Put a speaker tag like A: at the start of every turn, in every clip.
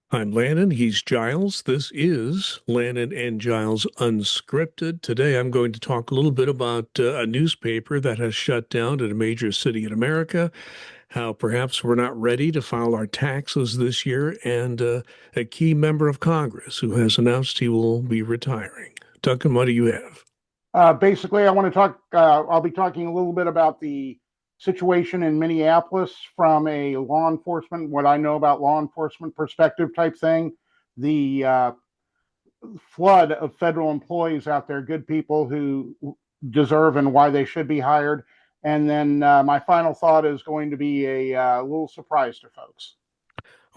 A: I'm Lannan. He's Giles. This is Lannan and Giles Unscripted. Today I'm going to talk a little bit about a newspaper that has shut down in a major city in America, how perhaps we're not ready to file our taxes this year, and a key member of Congress who has announced he will be retiring. Duncan, what do you have?
B: Basically, I want to talk. I'll be talking a little bit about the situation in Minneapolis from a law enforcement, what I know about law enforcement perspective type thing. The flood of federal employees out there, good people who deserve and why they should be hired. And then my final thought is going to be a little surprise to folks.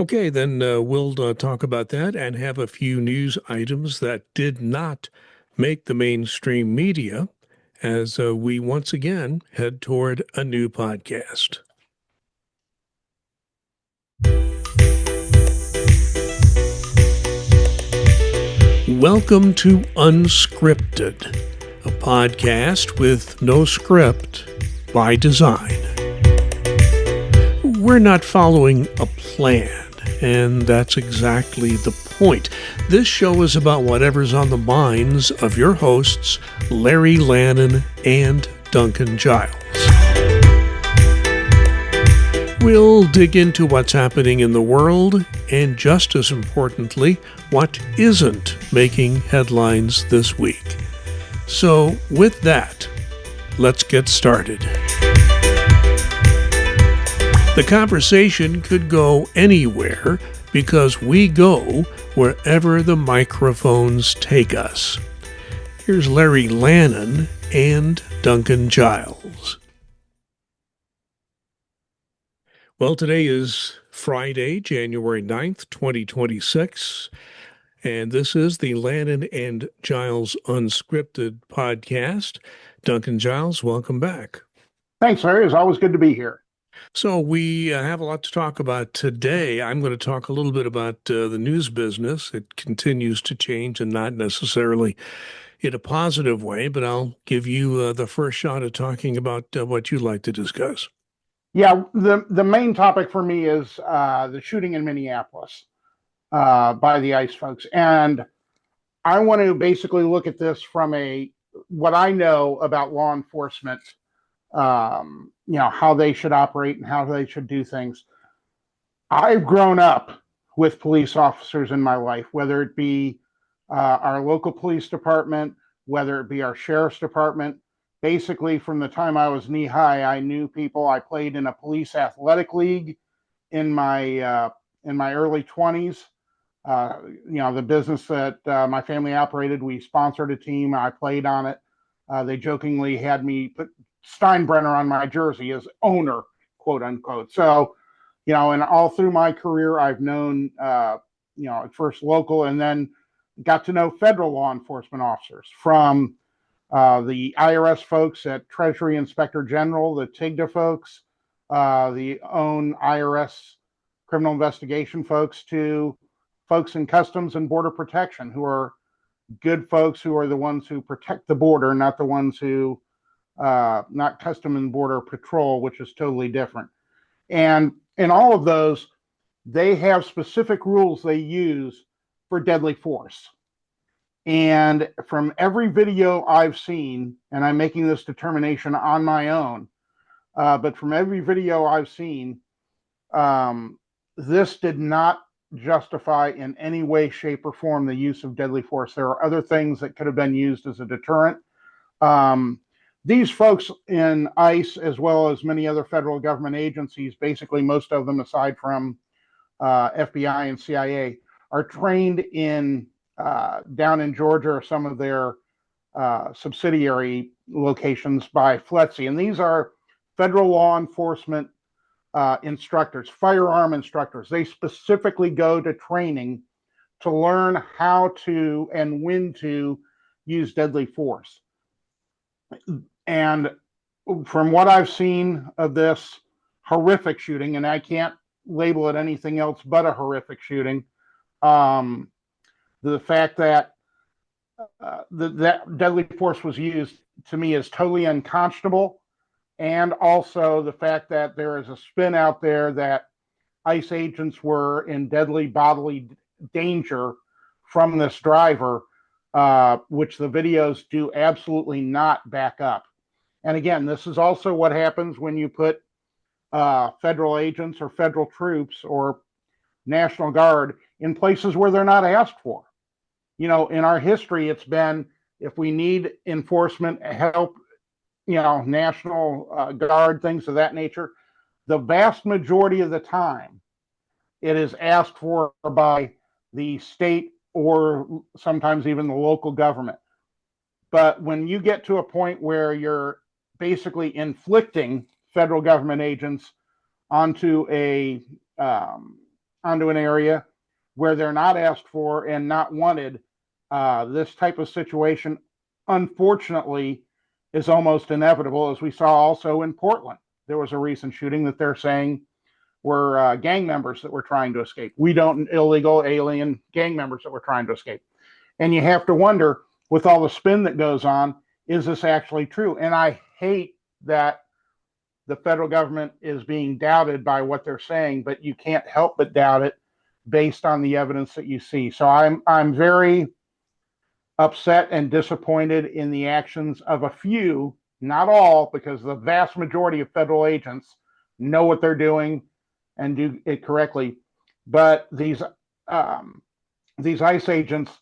A: Okay, then we'll talk about that and have a few news items that did not make the mainstream media as we once again head toward a new podcast. Welcome to Unscripted, a podcast with no script by design. We're not following a plan, and that's exactly the point. This show is about whatever's on the minds of your hosts, Larry Lannan and Duncan Giles. We'll dig into what's happening in the world, and just as importantly, what isn't making headlines this week. So, with that, let's get started. The conversation could go anywhere because we go wherever the microphones take us. Here's Larry Lannan and Duncan Giles. Well, today is Friday, January 9th, 2026, and this is the Lannan and Giles Unscripted podcast. Duncan Giles, welcome back.
B: Thanks, Larry. It's always good to be here.
A: So we have a lot to talk about today. I'm going to talk a little bit about the news business. It continues to change and not necessarily in a positive way, but I'll give you the first shot at talking about what you'd like to discuss.
B: Yeah, the main topic for me is the shooting in Minneapolis by the ICE folks, and I want to basically look at this from what I know about law enforcement, how they should operate and how they should do things. I've grown up with police officers in my life, whether it be our local police department, whether it be our sheriff's department. Basically, from the time I was knee high, I knew people. I played in a police athletic league in my early 20s. The business that my family operated, we sponsored a team. I played on it. They jokingly had me put Steinbrenner on my jersey as owner, quote unquote. So, and all through my career, I've known, at first local and then got to know federal law enforcement officers from the IRS folks at Treasury Inspector General, the TIGTA folks, the own IRS criminal investigation folks, to folks in Customs and Border Protection, who are good folks, who are the ones who protect the border, not the ones who, not Custom and Border Patrol, which is totally different. And in all of those, they have specific rules they use for deadly force. And from every video I've seen, and I'm making this determination on my own, but from every video I've seen, this did not justify in any way, shape, or form the use of deadly force. There are other things that could have been used as a deterrent. These folks in ICE, as well as many other federal government agencies, basically most of them aside from FBI and CIA, are trained in down in Georgia or some of their subsidiary locations by FLETC. And these are federal law enforcement instructors, firearm instructors. They specifically go to training to learn how to and when to use deadly force. And from what I've seen of this horrific shooting, and I can't label it anything else but a horrific shooting, the fact that that deadly force was used, to me, is totally unconscionable. And also the fact that there is a spin out there that ICE agents were in deadly bodily danger from this driver, which the videos do absolutely not back up. And again, this is also what happens when you put federal agents or federal troops or National Guard in places where they're not asked for. You know, in our history, it's been if we need enforcement help, you know, National Guard, things of that nature, the vast majority of the time, it is asked for by the state or sometimes even the local government. But when you get to a point where you're basically inflicting federal government agents onto a onto an area where they're not asked for and not wanted, this type of situation, unfortunately, is almost inevitable, as we saw also in Portland. There was a recent shooting that they're saying were gang members that were trying to escape. We don't illegal alien gang members that were trying to escape. And you have to wonder, with all the spin that goes on, is this actually true? And I hate that the federal government is being doubted by what they're saying, but you can't help but doubt it based on the evidence that you see. So I'm very upset and disappointed in the actions of a few, not all, because the vast majority of federal agents know what they're doing and do it correctly. But these ICE agents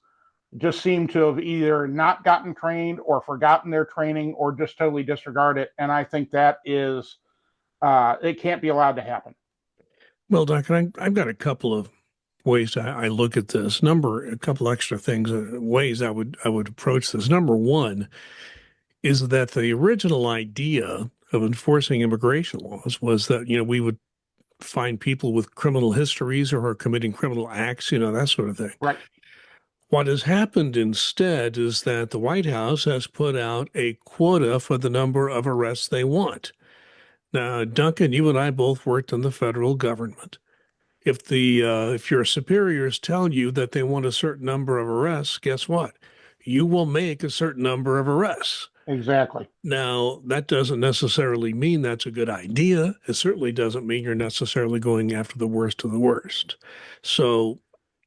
B: just seem to have either not gotten trained or forgotten their training or just totally disregard it. And I think that is, it can't be allowed to happen.
A: Well, Duncan, I've got a couple of ways I look at this. A couple extra things, ways I would approach this. Number one is that the original idea of enforcing immigration laws was that, we would find people with criminal histories or who are committing criminal acts, that sort of thing.
B: Right.
A: What has happened instead is that the White House has put out a quota for the number of arrests they want. Now, Duncan, you and I both worked in the federal government. If your superiors tell you that they want a certain number of arrests, guess what? You will make a certain number of arrests.
B: Exactly.
A: Now, that doesn't necessarily mean that's a good idea. It certainly doesn't mean you're necessarily going after the worst of the worst. So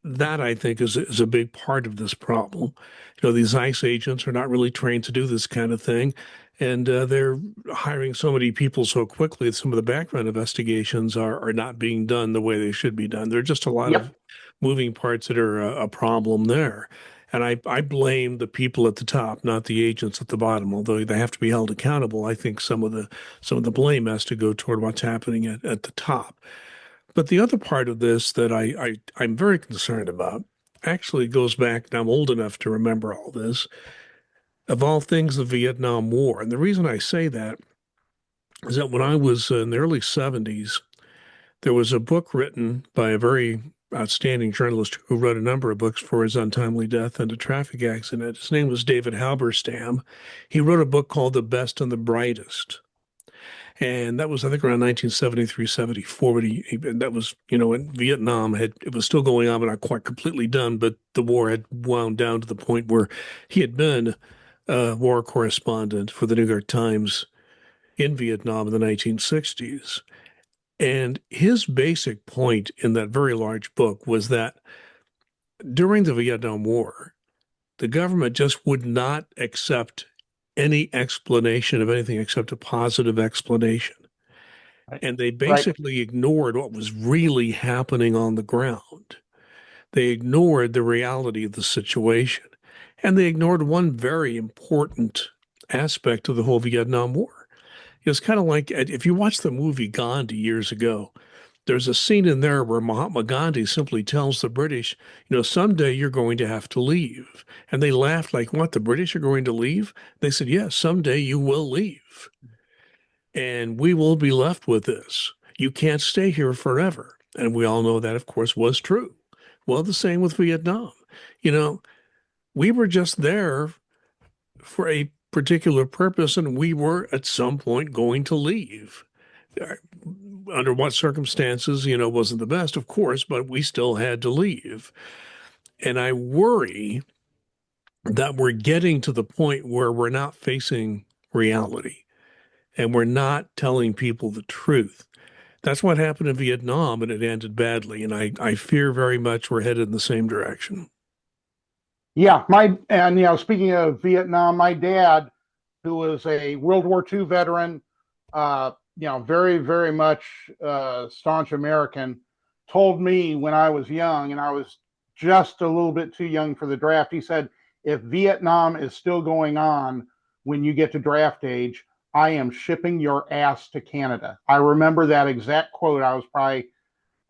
A: that I think is a big part of this problem. These ICE agents are not really trained to do this kind of thing, and they're hiring so many people so quickly that some of the background investigations are not being done the way they should be done. There are just a lot of
B: Yep.
A: moving parts that are a problem there. And I blame the people at the top, not the agents at the bottom. Although they have to be held accountable, I think some of the blame has to go toward what's happening at the top. But the other part of this that I'm very concerned about actually goes back, and I'm old enough to remember all this, of all things, the Vietnam War. And the reason I say that is that when I was in the early 70s, there was a book written by a very outstanding journalist who wrote a number of books for his untimely death and a traffic accident. His name was David Halberstam. He wrote a book called The Best and the Brightest. And that was, I think, around 1973, 74. But that was, when Vietnam it was still going on, but not quite completely done. But the war had wound down to the point where he had been a war correspondent for the New York Times in Vietnam in the 1960s. And his basic point in that very large book was that during the Vietnam War, the government just would not accept any explanation of anything except a positive explanation.
B: Right.
A: And they
B: Right.
A: basically ignored what was really happening on the ground. They ignored the reality of the situation. And they ignored one very important aspect of the whole Vietnam War. It's kind of like if you watch the movie Gandhi years ago, there's a scene in there where Mahatma Gandhi simply tells the British, someday you're going to have to leave. And they laughed like, what, the British are going to leave? They said, yes, someday you will leave. And we will be left with this. You can't stay here forever. And we all know that, of course, was true. Well, the same with Vietnam. You know, we were just there for a particular purpose, and we were at some point going to leave. Under what circumstances, wasn't the best, of course, but we still had to leave. And I worry that we're getting to the point where we're not facing reality and we're not telling people the truth. That's what happened in Vietnam, and it ended badly. And I fear very much we're headed in the same direction.
B: Yeah, speaking of Vietnam, my dad, who was a World War II veteran, very, very much staunch American, told me when I was young, and I was just a little bit too young for the draft. He said, if Vietnam is still going on when you get to draft age, I am shipping your ass to Canada. I remember that exact quote. I was probably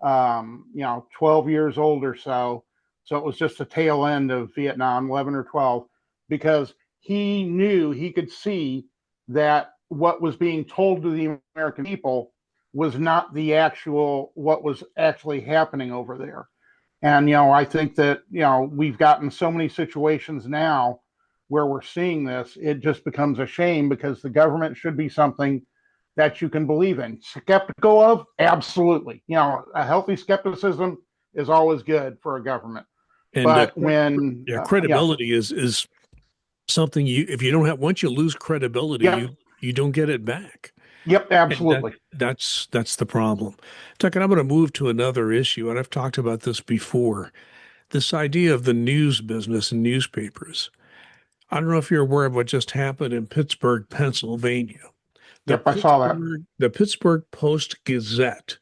B: 12 years old or so. So it was just the tail end of Vietnam, 11 or 12, because he knew, he could see that what was being told to the American people was not the actual, what was actually happening over there. And, I think that, we've gotten so many situations now where we're seeing this, it just becomes a shame because the government should be something that you can believe in. Skeptical of? Absolutely. A healthy skepticism is always good for a government.
A: And
B: But when,
A: yeah, credibility is something you if you don't have once you lose credibility,
B: yep,
A: you don't get it back.
B: yep,
A: And
B: absolutely.
A: that's the problem. Duncan, I'm going to move to another issue, and I've talked about this before. This idea of the news business and newspapers. I don't know if you're aware of what just happened in Pittsburgh, Pennsylvania.
B: Yep, I saw that.
A: The Pittsburgh Post Gazette,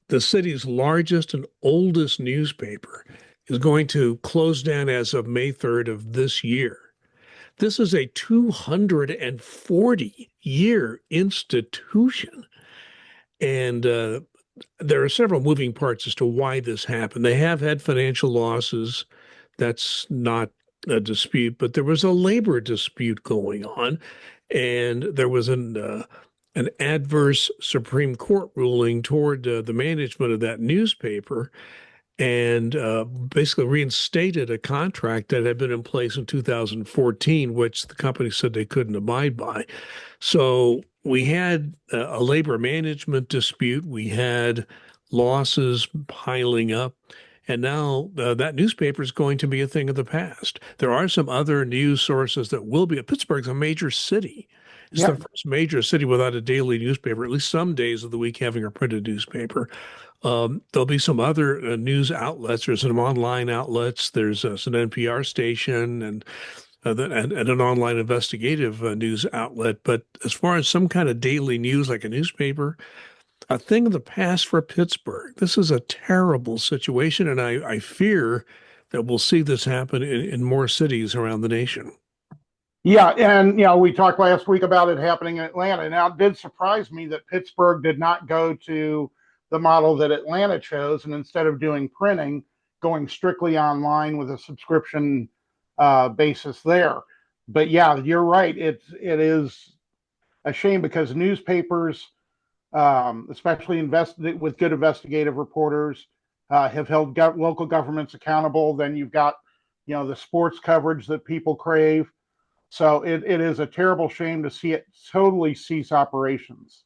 A: the city's largest and oldest newspaper, is going to close down as of May 3rd of this year. This is a 240-year institution. And there are several moving parts as to why this happened. They have had financial losses. That's not a dispute, but there was a labor dispute going on, and there was an adverse Supreme Court ruling toward the management of that newspaper, and basically reinstated a contract that had been in place in 2014, which the company said they couldn't abide by. So we had a labor management dispute. We had losses piling up. And now that newspaper is going to be a thing of the past. There are some other news sources that will be. Pittsburgh's a major city. It's the
B: Yep,
A: first major city without a daily newspaper, at least some days of the week having a printed newspaper. There'll be some other news outlets. There's some online outlets. There's an NPR station and an online investigative news outlet. But as far as some kind of daily news like a newspaper, a thing of the past for Pittsburgh. This is a terrible situation, and I fear that we'll see this happen in more cities around the nation.
B: yeah, and we talked last week about it happening in Atlanta. Now, it did surprise me that Pittsburgh did not go to the model that Atlanta chose, and instead of doing printing, going strictly online with a subscription basis there. But yeah, you're right. It is a shame because newspapers, especially with good investigative reporters, have held local governments accountable. Then you've got the sports coverage that people crave. So it is a terrible shame to see it totally cease operations.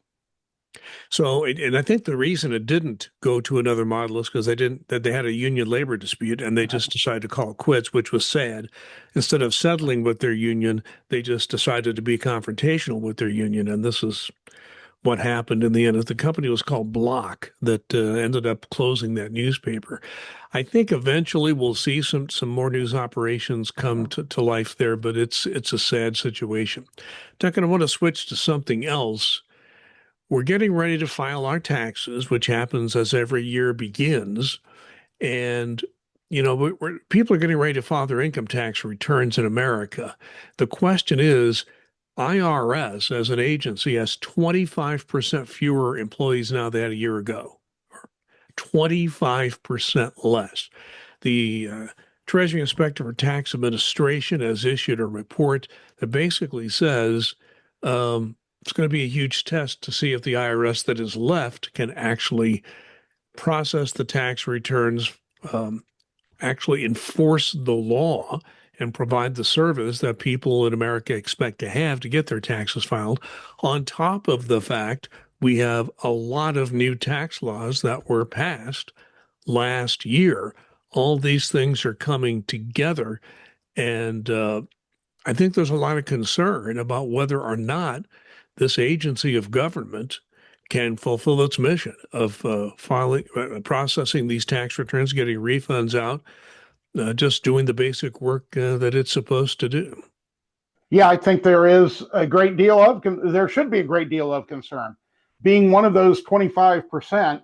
A: So, and I think the reason it didn't go to another model is because they had a union labor dispute and they just decided to call it quits, which was sad. Instead of settling with their union, they just decided to be confrontational with their union. And this is what happened in the end. The company was called Block that ended up closing that newspaper. I think eventually we'll see some more news operations come to life there, but it's a sad situation. Duncan, I want to switch to something else. We're getting ready to file our taxes, which happens as every year begins. And, people are getting ready to file their income tax returns in America. The question is, IRS as an agency has 25% fewer employees now than they had a year ago, 25% less. The Treasury Inspector for Tax Administration has issued a report that basically says it's going to be a huge test to see if the IRS that is left can actually process the tax returns, actually enforce the law, and provide the service that people in America expect to have to get their taxes filed. On top of the fact, we have a lot of new tax laws that were passed last year. All these things are coming together, and I think there's a lot of concern about whether or not this agency of government can fulfill its mission of processing these tax returns, getting refunds out, just doing the basic work that it's supposed to do.
B: Yeah, I think there should be a great deal of concern. Being one of those 25%,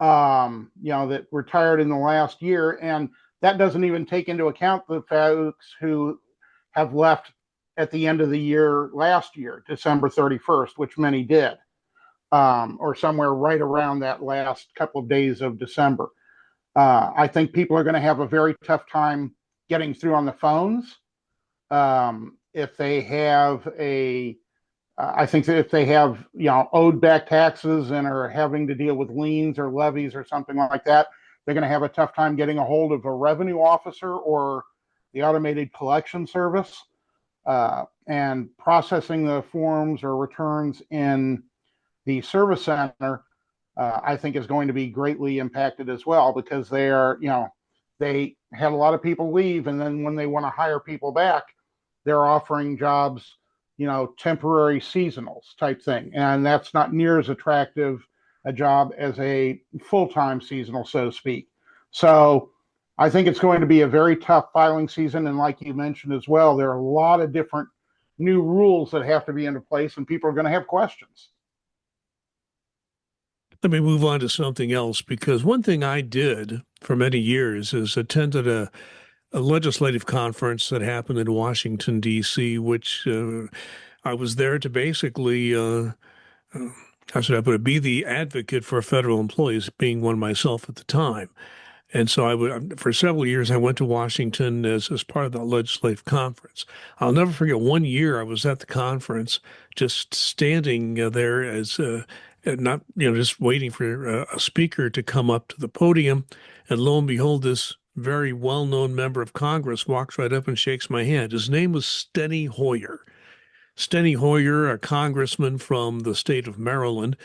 B: that retired in the last year, and that doesn't even take into account the folks who have left at the end of the year last year, December 31st, which many did, or somewhere right around that last couple of days of December. I think people are going to have a very tough time getting through on the phones. If they have I think that if they have, owed back taxes and are having to deal with liens or levies or something like that, they're going to have a tough time getting a hold of a revenue officer or the automated collection service, and processing the forms or returns in the service center. I think is going to be greatly impacted as well, because they had a lot of people leave, and then when they want to hire people back, they're offering jobs, temporary seasonals type thing. And that's not near as attractive a job as a full-time seasonal, so to speak. So I think it's going to be a very tough filing season. And like you mentioned as well, there are a lot of different new rules that have to be into place, and people are going to have questions.
A: Let me move on to something else, because one thing I did for many years is attended a legislative conference that happened in Washington, D.C., which I was there to basically, how should I put it, be the advocate for federal employees, being one myself at the time. And so for several years, I went to Washington as part of the legislative conference. I'll never forget one year I was at the conference, just standing there as not, just waiting for a speaker to come up to the podium. And lo and behold, this very well-known member of Congress walks right up and shakes my hand. His name was Steny Hoyer. Steny Hoyer, a congressman from the state of Maryland,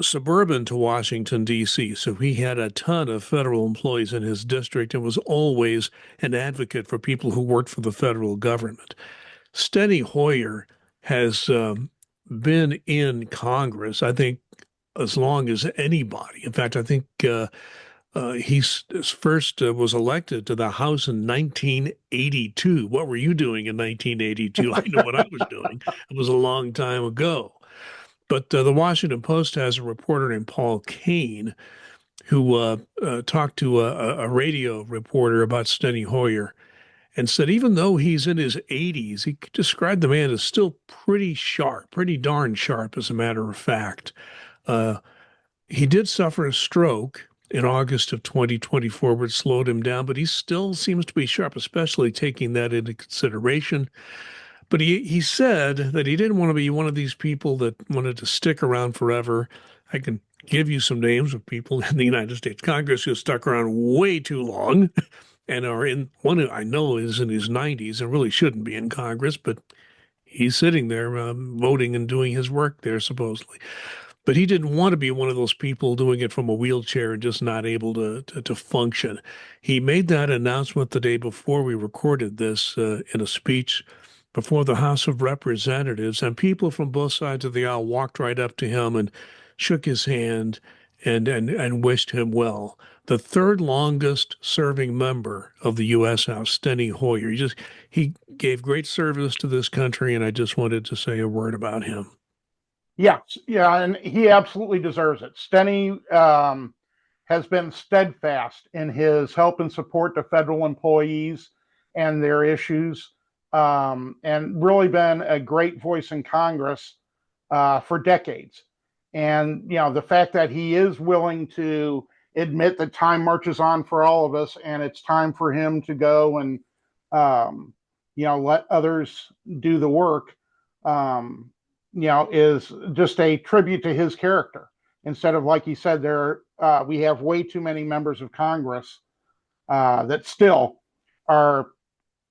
A: suburban to Washington, D.C. So he had a ton of federal employees in his district and was always an advocate for people who worked for the federal government. Steny Hoyer has been in Congress, I think, as long as anybody. In fact, I think he first was elected to the House in 1982. What were you doing in 1982? I know what I was doing. It was a long time ago. But the Washington Post has a reporter named Paul Kane who talked to a radio reporter about Steny Hoyer and said even though he's in his 80s, he described the man as still pretty sharp, pretty darn sharp, as a matter of fact. He did suffer a stroke in August of 2024, which slowed him down, but he still seems to be sharp, especially taking that into consideration. But he said that he didn't want to be one of these people that wanted to stick around forever. I can give you some names of people in the United States Congress who stuck around way too long and are in one who I know is in his 90s and really shouldn't be in Congress, but he's sitting there voting and doing his work there, supposedly. But he didn't want to be one of those people doing it from a wheelchair and just not able to function. He made that announcement the day before we recorded this in a speech before the House of Representatives, and people from both sides of the aisle walked right up to him and shook his hand and wished him well. The third longest serving member of the U.S. House, Steny Hoyer. He gave great service to this country, and I just wanted to say a word about him.
B: Yes, yeah, and he absolutely deserves it. Steny has been steadfast in his help and support to federal employees and their issues, and really been a great voice in Congress for decades. And the fact that he is willing to admit that time marches on for all of us, and it's time for him to go and let others do the work. Is just a tribute to his character. Instead of, like he said, we have way too many members of Congress that still are,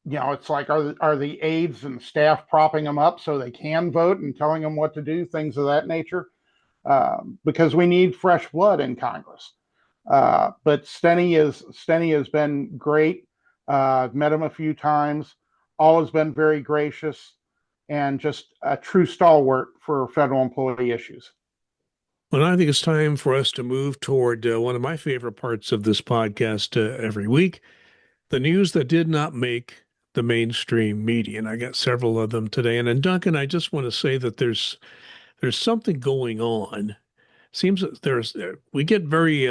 B: it's like, are the aides and staff propping them up so they can vote and telling them what to do, things of that nature, because we need fresh blood in Congress. But Steny has been great. I've met him a few times. Always been very gracious and just a true stalwart for federal employee issues.
A: Well, I think it's time for us to move toward one of my favorite parts of this podcast every week, the news that did not make the mainstream media. And I got several of them today. And then, Duncan, I just want to say that there's something going on. Seems that we get very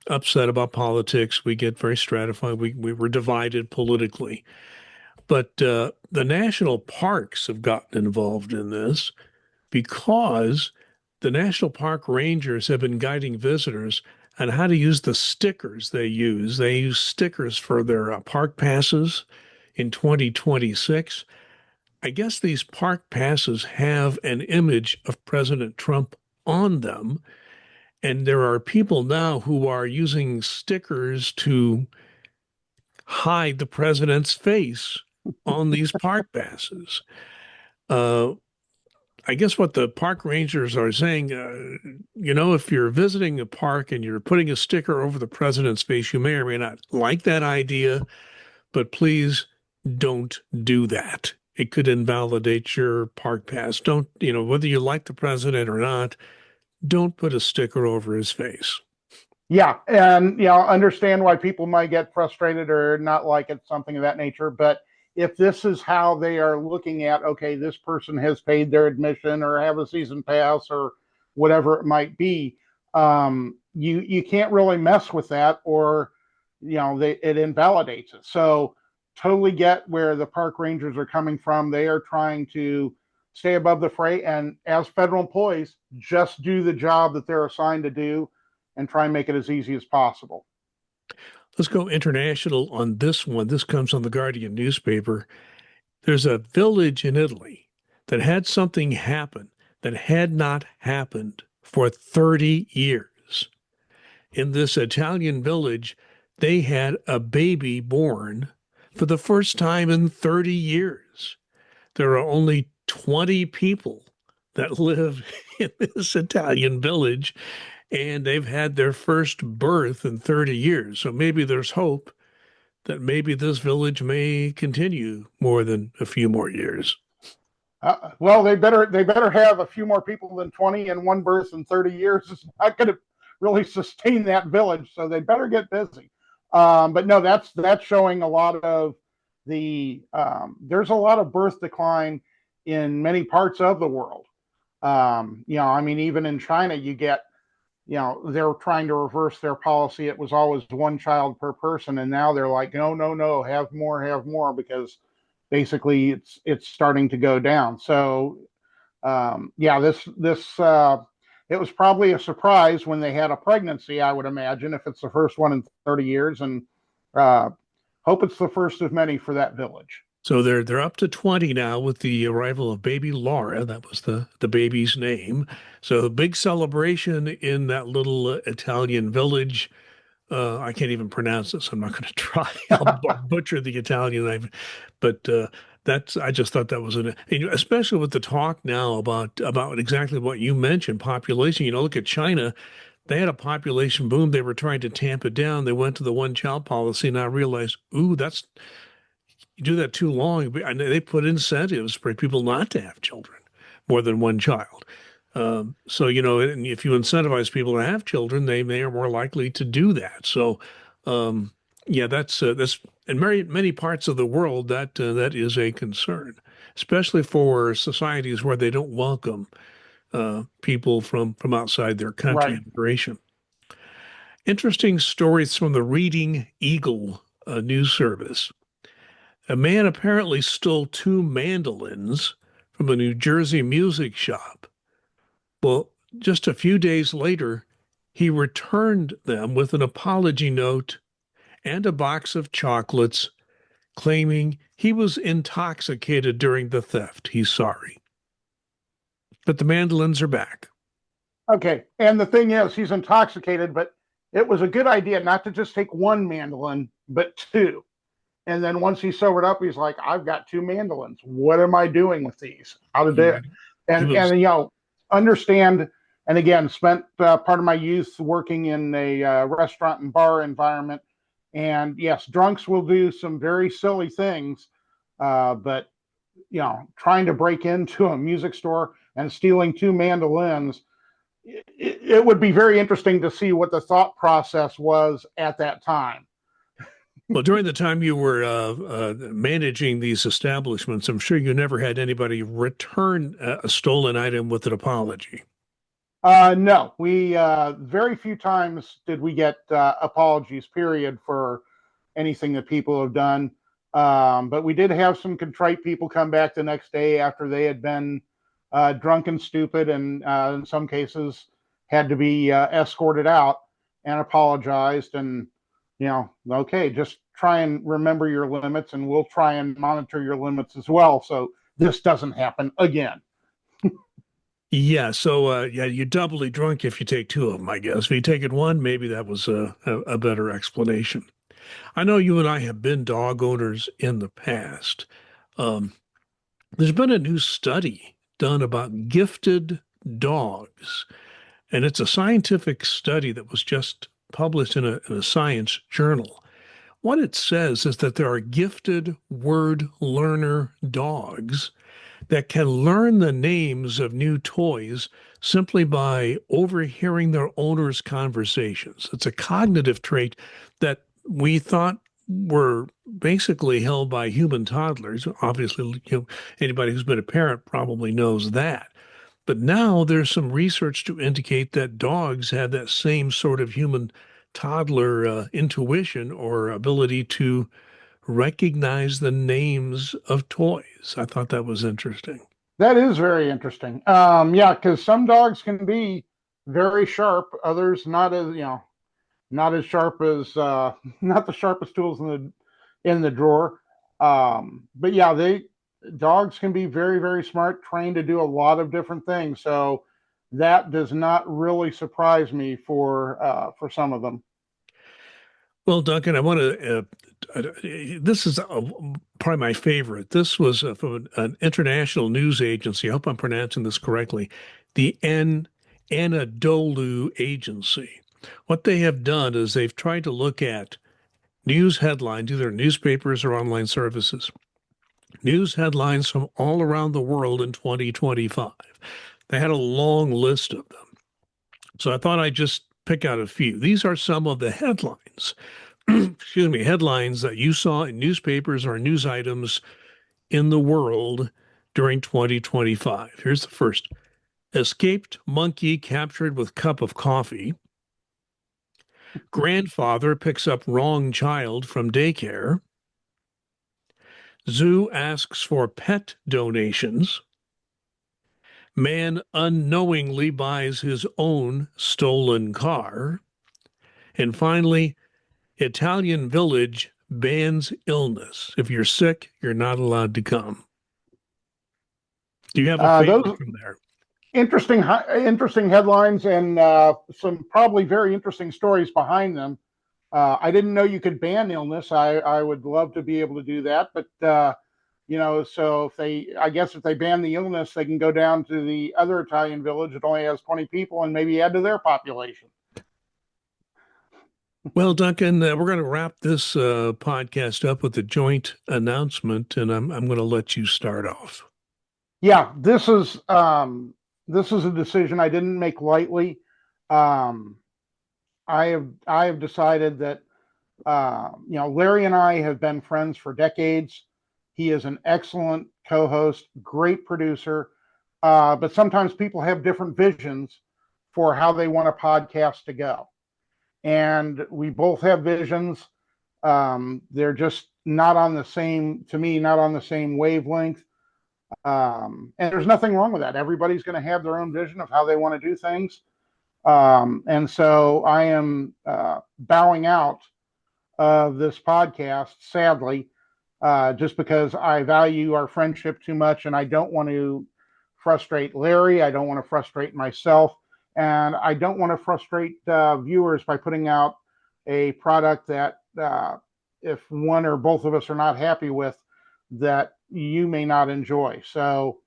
A: upset about politics. We get very stratified. We were divided politically. But the national parks have gotten involved in this because the national park rangers have been guiding visitors on how to use the stickers they use. They use stickers for their park passes in 2026. I guess these park passes have an image of President Trump on them. And there are people now who are using stickers to hide the president's face on these park passes. Uh, I guess what the park rangers are saying, if you're visiting a park and you're putting a sticker over the president's face, you may or may not like that idea, but please don't do that. It could invalidate your park pass. Don't, whether you like the president or not, don't put a sticker over his face.
B: Yeah, and understand why people might get frustrated or not like it, something of that nature. But if this is how they are looking at, okay, this person has paid their admission or have a season pass or whatever it might be, you can't really mess with that, or it invalidates it. So totally get where the park rangers are coming from. They are trying to stay above the fray, and as federal employees, just do the job that they're assigned to do and try and make it as easy as possible.
A: Let's go international on this one. This comes on the Guardian newspaper. There's a village in Italy that had something happen that had not happened for 30 years. In this Italian village, they had a baby born for the first time in 30 years. There are only 20 people that live in this Italian village, and they've had their first birth in 30 years. So maybe there's hope that maybe this village may continue more than a few more years.
B: Well, they better have a few more people than 20, and one birth in 30 years is not going to really sustain that village. So they better get busy. But no, that's showing a lot of there's a lot of birth decline in many parts of the world. Even in China, you get, they're trying to reverse their policy. It was always one child per person, and now they're like, no, no, no, have more, because basically it's starting to go down. So this it was probably a surprise when they had a pregnancy, I would imagine, if it's the first one in 30 years, and hope it's the first of many for that village.
A: So they're up to 20 now with the arrival of baby Laura. That was the baby's name. So big celebration in that little Italian village. I can't even pronounce this. I'm not going to try. I'll butcher the Italian name, but that's. I just thought that was especially with the talk now about exactly what you mentioned, population. Look at China. They had a population boom. They were trying to tamp it down. They went to the one-child policy, and I realized, ooh, that's you do that too long. And they put incentives for people not to have children, more than one child. So, if you incentivize people to have children, they are more likely to do that. So, yeah, that's in many parts of the world that is a concern, especially for societies where they don't welcome people from outside their country,
B: Right.
A: immigration. Interesting stories from the Reading Eagle news service. A man apparently stole two mandolins from a New Jersey music shop. Well, just a few days later, he returned them with an apology note and a box of chocolates, claiming he was intoxicated during the theft. He's sorry. But the mandolins are back.
B: Okay. And the thing is, he's intoxicated, but it was a good idea not to just take one mandolin, but two. And then once he's sobered up, he's like, I've got two mandolins. What am I doing with these? How did they?
A: He
B: And,
A: was
B: understand. And again, spent part of my youth working in a restaurant and bar environment. And yes, drunks will do some very silly things. But, trying to break into a music store and stealing two mandolins, it would be very interesting to see what the thought process was at that time.
A: Well, during the time you were managing these establishments, I'm sure you never had anybody return a stolen item with an apology.
B: No, we very few times did we get apologies, period, for anything that people have done. But we did have some contrite people come back the next day after they had been drunk and stupid, and in some cases had to be escorted out and apologized. And, okay, just try and remember your limits, and we'll try and monitor your limits as well, so this doesn't happen again.
A: Yeah, so yeah, you're doubly drunk if you take two of them, I guess. If you take it one, maybe that was a better explanation. I know you and I have been dog owners in the past. Um, there's been a new study done about gifted dogs, and it's a scientific study that was just published in a science journal. What it says is that there are gifted word learner dogs that can learn the names of new toys simply by overhearing their owner's conversations. It's a cognitive trait that we thought were basically held by human toddlers. Obviously, anybody who's been a parent probably knows that. But now there's some research to indicate that dogs have that same sort of human toddler intuition or ability to recognize the names of toys. I thought that was interesting.
B: That is very interesting. Yeah, because some dogs can be very sharp, others not as not as sharp as not the sharpest tools in the drawer. But yeah, they dogs can be very, very smart, trained to do a lot of different things. So that does not really surprise me for some of them.
A: Well, Duncan, I want to. This is probably my favorite. This was from an international news agency. I hope I'm pronouncing this correctly. The Anadolu Agency. What they have done is they've tried to look at news headlines, either newspapers or online services, news headlines from all around the world in 2025. They had a long list of them. So I thought I'd just pick out a few. These are some of the headlines, excuse me, headlines that you saw in newspapers or news items in the world during 2025. Here's the first. Escaped monkey captured with cup of coffee. Grandfather picks up wrong child from daycare. Zoo asks for pet donations. Man unknowingly buys his own stolen car. And finally, Italian village bans illness. If you're sick, you're not allowed to come. Do you have a favorite
B: Those
A: from there?
B: interesting headlines, and some probably very interesting stories behind them. I didn't know you could ban illness. I would love to be able to do that, but so I guess if they ban the illness, they can go down to the other Italian village that only has 20 people and maybe add to their population.
A: Well, Duncan, we're going to wrap this podcast up with a joint announcement, and I'm going to let you start off.
B: Yeah, this is a decision I didn't make lightly. Um, I have decided that Larry and I have been friends for decades. He is an excellent co-host, great producer, but sometimes people have different visions for how they want a podcast to go, and we both have visions. They're just not on the same, to me, not on the same wavelength. And there's nothing wrong with that. Everybody's going to have their own vision of how they want to do things. And so I am bowing out of this podcast, sadly, just because I value our friendship too much, and I don't want to frustrate Larry. I don't want to frustrate myself, and I don't want to frustrate viewers by putting out a product that if one or both of us are not happy with, that you may not enjoy. So,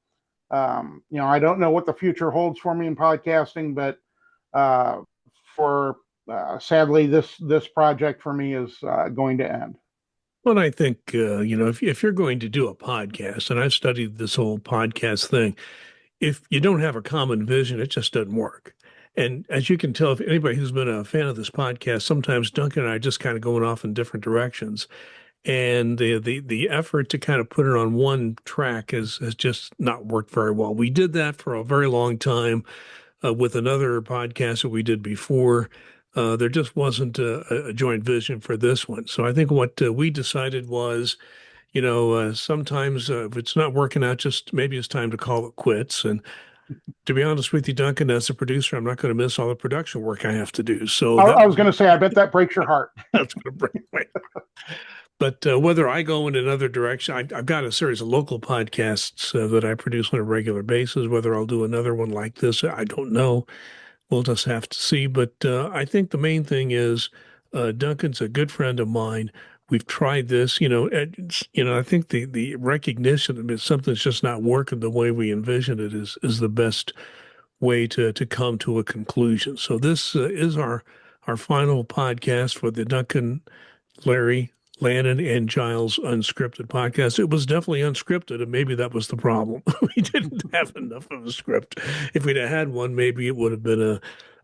B: I don't know what the future holds for me in podcasting, but for sadly, this project for me is going to end.
A: Well, I think, if you're going to do a podcast, and I've studied this whole podcast thing, if you don't have a common vision, it just doesn't work. And as you can tell, if anybody who's been a fan of this podcast, sometimes Duncan and I are just kind of going off in different directions. And the effort to kind of put it on one track has just not worked very well. We did that for a very long time with another podcast that we did before. There just wasn't a joint vision for this one. So I think what we decided was, sometimes if it's not working out, just maybe it's time to call it quits. And to be honest with you, Duncan, as a producer, I'm not going to miss all the production work I have to do. So
B: I was going to say, I bet that breaks your heart.
A: that's going to break my. But whether I go in another direction, I've got a series of local podcasts that I produce on a regular basis. Whether I'll do another one like this, I don't know. We'll just have to see. But I think the main thing is Duncan's a good friend of mine. We've tried this, I think the recognition that something's just not working the way we envision it is the best way to come to a conclusion. So this is our final podcast for the Duncan, Larry, Lannan, and Giles Unscripted podcast. It was definitely unscripted, and maybe that was the problem. We didn't have enough of a script. If we'd have had one, maybe it would have been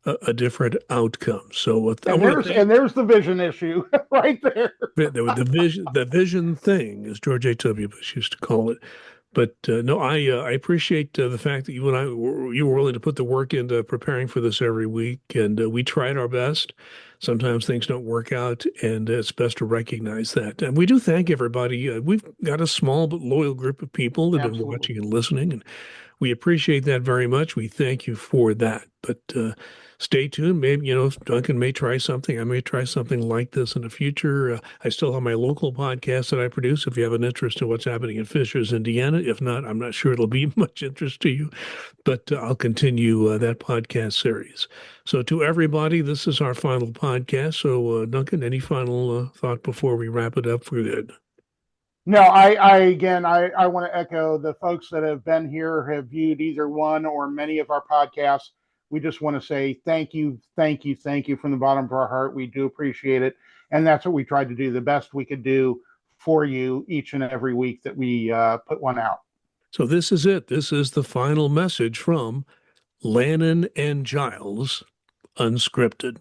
A: a different outcome. So I want to thank
B: there's the vision issue right there.
A: the vision thing, as George H.W. Bush used to call it. But no, I appreciate the fact that you were willing to put the work into preparing for this every week, and we tried our best. Sometimes things don't work out, and it's best to recognize that. And we do thank everybody. We've got a small but loyal group of people that have been
B: Absolutely.
A: watching and listening, and we appreciate that very much. We thank you for that. But stay tuned. Maybe, Duncan may try something. I may try something like this in the future. I still have my local podcast that I produce if you have an interest in what's happening in Fishers, Indiana. If not, I'm not sure it'll be much interest to you, but I'll continue that podcast series. So to everybody, this is our final podcast. So Duncan, any final thought before we wrap it up for good?
B: No, I want to echo the folks that have been here, have viewed either one or many of our podcasts. We just want to say thank you, thank you, thank you from the bottom of our heart. We do appreciate it. And that's what we tried to do, the best we could do for you each and every week that we put one out.
A: So this is it. This is the final message from Lannan and Giles Unscripted.